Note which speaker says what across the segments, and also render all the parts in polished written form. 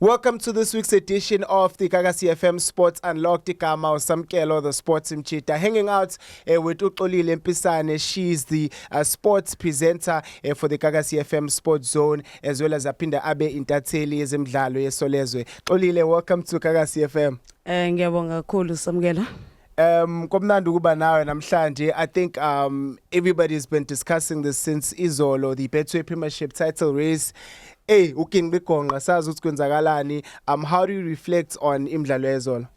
Speaker 1: Welcome to this week's edition of the Gagasi FM Sports Unlocked. Igama uSamkelo, the sports mchita, hanging out with Uxolile Mpisane. She's the sports presenter for the Gagasi FM Sports Zone, as well as Apinda Abe Intatheli ezemidlalo yeSolezwe. Xolile, welcome to Gagasi FM.
Speaker 2: Ngiyabonga kakhulu Samkelo.
Speaker 1: Komnandi ukuba nawe namhlanje. I think everybody's been discussing this since izolo, the Betway Premiership title race. Hey, ukingiqonqa sazi ukuthi kwenzakalani. How do you reflect on imidlalo yezolo?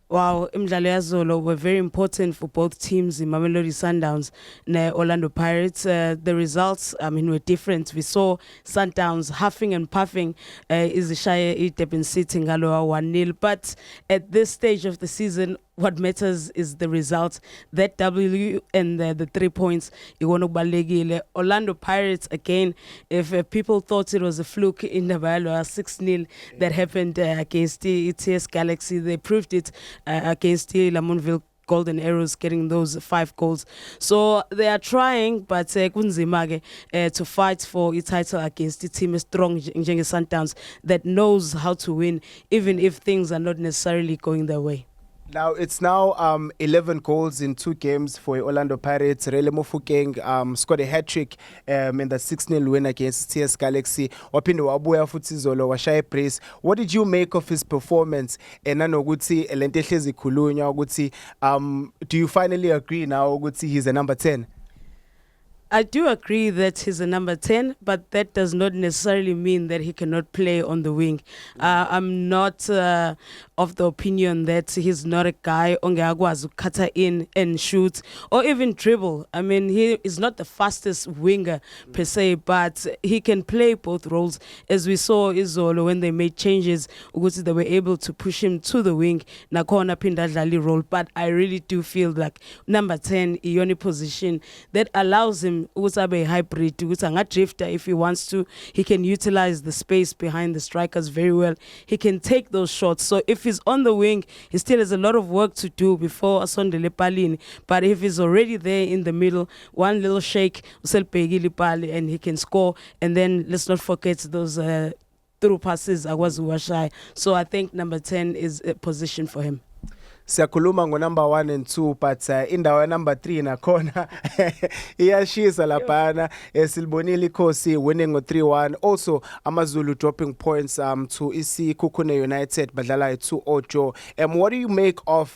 Speaker 2: Wow, imidlalo yazolo were very important for both teams, in Mamelodi Sundowns and Orlando Pirates. The results, were different. We saw Sundowns huffing and puffing, Izishaya Durban City ngalo 1-0. But at this stage of the season, what matters is the result. That W and the 3 points, Orlando Pirates, again, if people thought it was a fluke in the 6-0 that happened against the ETS Galaxy, they proved it against the Lamontville Golden Arrows, getting those 5 goals. So they are trying, but kunzima to fight for a title against the team strong Njenge Sundowns that knows how to win, even if things are not necessarily going their way.
Speaker 1: Now it's 11 goals in 2 games for Orlando Pirates. Rele Mofokeng scored a hat-trick in the 6-0 win against TS Galaxy. Waphinde wabuya futhi izolo washaya brace. What did you make of his performance? And nanokuthi lento ehlezi ikhulunywa ukuthi do you finally agree now ukuthi he's a number 10?
Speaker 2: I do agree that he's a number 10, but that does not necessarily mean that he cannot play on the wing. I'm not of the opinion that he's not a guy ongakwazi ukhatha in and shoot or even dribble. I mean, he is not the fastest winger per se, but he can play both roles. As we saw izolo when they made changes, they were able to push him to the wing. Nakhona phinda adlale role, but I really do feel like number 10 iyona position that allows him a hybrid, drifter if he wants to. He can utilize the space behind the strikers very well. He can take those shots. So if he's on the wing, he still has a lot of work to do before Asondele Palini. But if he's already there in the middle, one little shake, and he can score. And then let's not forget those through passes. So I think number 10 is a position for him.
Speaker 1: Siyakhuluma ngo number 1 and 2, but indawo number 3 nakhona iyashisa laphana. Silibonile iKhosi winning ngo 3-1. Also AmaZulu dropping points to iSikhukhune United badlala 2-0 draw. What do you make of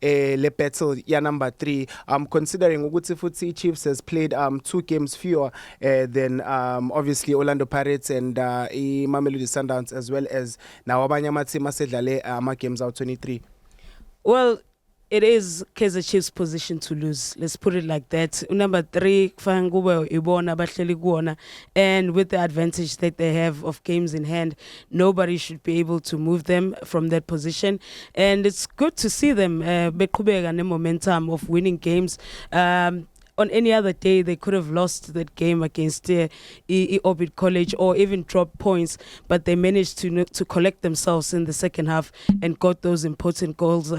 Speaker 1: le battle ya number 3, considering ukuthi futhi Chiefs has played 2 games fewer than obviously Orlando Pirates and Mamelodi Sundowns, as well as now abanye ama team asedlale ama games out 23?
Speaker 2: Well, it is Kaizer Chiefs' position to lose. Let's put it like that. Number 3, and with the advantage that they have of games in hand, nobody should be able to move them from that position. And it's good to see them momentum of winning games. On any other day, they could have lost that game against Orbit College or even dropped points, but they managed to collect themselves in the second half and got those important goals. So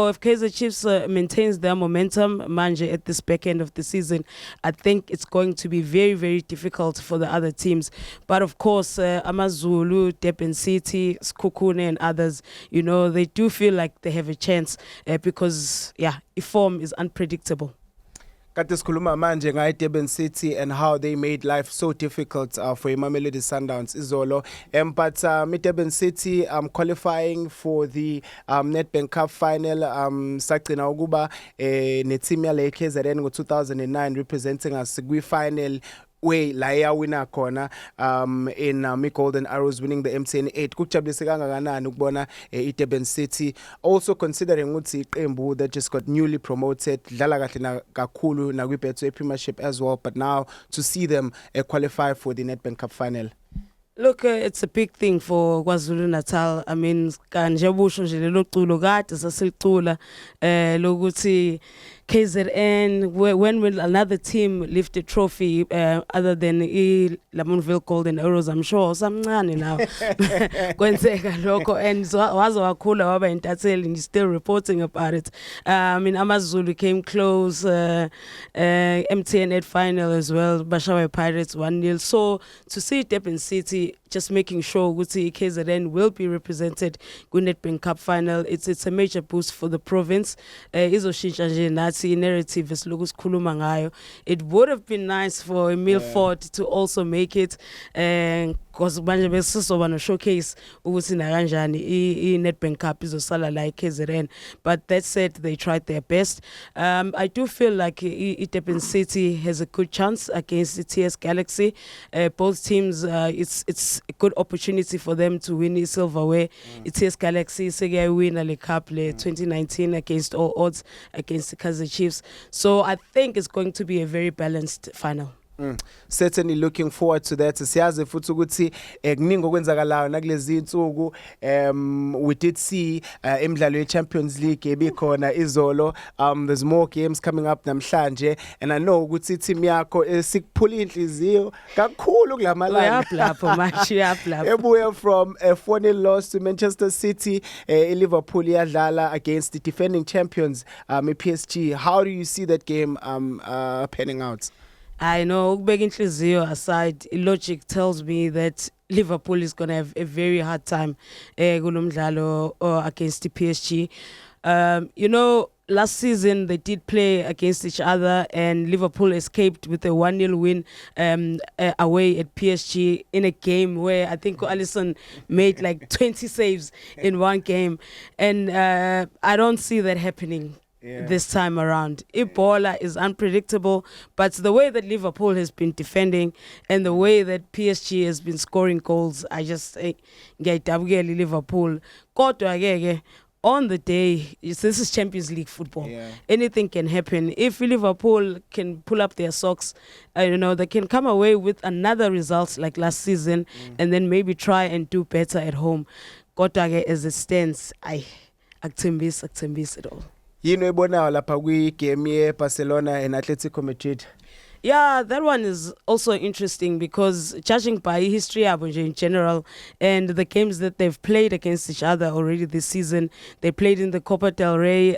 Speaker 2: if Kaizer Chiefs maintains their momentum, manje, at this back end of the season, I think it's going to be very, very difficult for the other teams. But of course, AmaZulu, Durban City, Sekhukhune and others, they do feel like they have a chance because form is unpredictable.
Speaker 1: Kade sikhuluma manje ngayi Durban City and how they made life so difficult for Mamelodi Sundowns izolo. But Durban City qualifying for the Nedbank Cup final, sagcina ukuba ne team yale KZN ngo 2009 representing us kwi-final way la yawina khona in Golden Arrows, winning the MTN 8. Kujabulise kangakanani ukubona Durban City also considering ukuthi iqembu that just got newly promoted dlala kahle kakhulu na kwi-Betway Premiership as well, but now to see them qualify for the Nedbank Cup final?
Speaker 2: Look, it's a big thing for KwaZulu Natal. I mean, kanje busho nje lelo culo kade sasilcula lokuthi KZN, when will another team lift a trophy other than Lamontville Golden Arrows? I'm sure samncane now kwenzeka lokho, and waze wakhula waba intatheli and he's still reporting about it. I mean, AmaZulu came close, MTN at final as well, Bashawe Pirates 1-0. So to see Durban City just making sure ukuthi KZN will be represented Nedbank Cup final, it's a major boost for the province. Izoshintsha nje nathi narrative esiloku sikhuluma ngayo. It would have been nice for Emil Ford to also make it, because manje besizoba no showcase ukuthi na kanjani Nedbank Cup izosala la KZN. But that said, they tried their best. I do feel like Durban City has a good chance against the TS Galaxy. Both teams, it's a good opportunity for them to win the silverware. TS Galaxy sege win the cup 2019 against all odds against the Kaizer Chiefs. So I think it's going to be a very balanced final.
Speaker 1: Certainly looking forward to that. Siyazi futhi ukuthi kuningi okwenzakalayo nakulezi insuku. We did see imidlalo ye-Champions League ebikhona izolo. There's more games coming up namhlanje, and I know ukuthi team yakho sikuphula inhliziyo kakhulu kulamalanga.
Speaker 2: Uyaphlapha manje, uyaphlapha.
Speaker 1: Ebuya from a 4-0 loss to Manchester City, Liverpool iyadlala against the defending champions, PSG. How do you see that game panning out?
Speaker 2: I know, ukubeka inhliziyo aside, logic tells me that Liverpool is going to have a very hard time kulomdlalo against the PSG. You know, last season they did play against each other and Liverpool escaped with a 1-0 win away at PSG in a game where I think Alisson made like 20 saves in one game, and I don't see that happening this time around. Ebola is unpredictable, but the way that Liverpool has been defending and the way that PSG has been scoring goals, I just say, Liverpool. On the day, this is Champions League football. Anything can happen. If Liverpool can pull up their socks, they can come away with another result like last season and then maybe try and do better at home. As it stands, I actimbis it all.
Speaker 1: Yini ebonayo lapha kwi-game ye-Barcelona and Atletico Madrid?
Speaker 2: Yeah, that one is also interesting because judging by history in general and the games that they've played against each other already this season, they played in the Copa del Rey.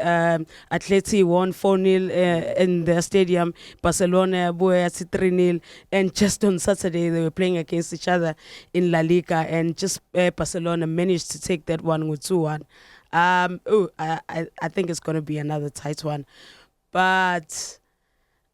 Speaker 2: Atleti won 4-0 in their stadium. Barcelona boy 3-0, and just on Saturday they were playing against each other in La Liga, and just Barcelona managed to take that one with 2-1. I think it's going to be another tight one, but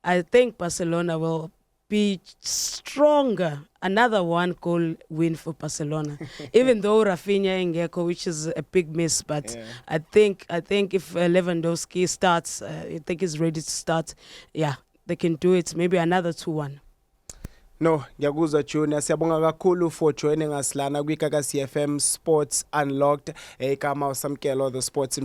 Speaker 2: I think Barcelona will be stronger. Another 1-goal win for Barcelona, even though Rafinha ingekho, which is a big miss. But I think if Lewandowski starts, I think he's ready to start. Yeah, they can do it. Maybe another 2-1.
Speaker 1: No, ngiyakuzwa Junior, siyabonga kakhulu for joining us lana kwi-Gagasi FM Sports Unlocked. Igama usamkelo the sports